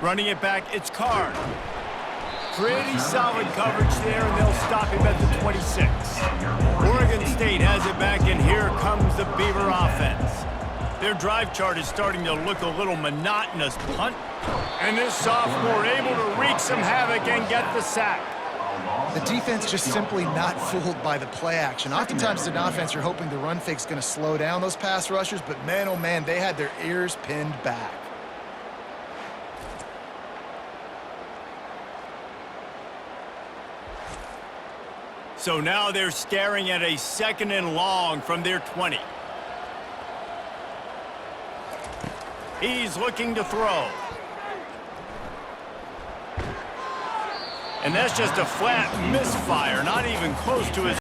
Running it back, it's Card. Pretty solid coverage there, and they'll stop him at the 26. Oregon State has it back, and here comes the Beaver offense. Their drive chart is starting to look a little monotonous. Punt. And this sophomore able to wreak some havoc and get the sack. The defense just simply not fooled by the play action. Oftentimes, the offense, you're hoping the run fake's going to slow down those pass rushers, but man, oh man, they had their ears pinned back. So now they're staring at a 2nd and long from their 20. He's looking to throw. And that's just a flat misfire, not even close to his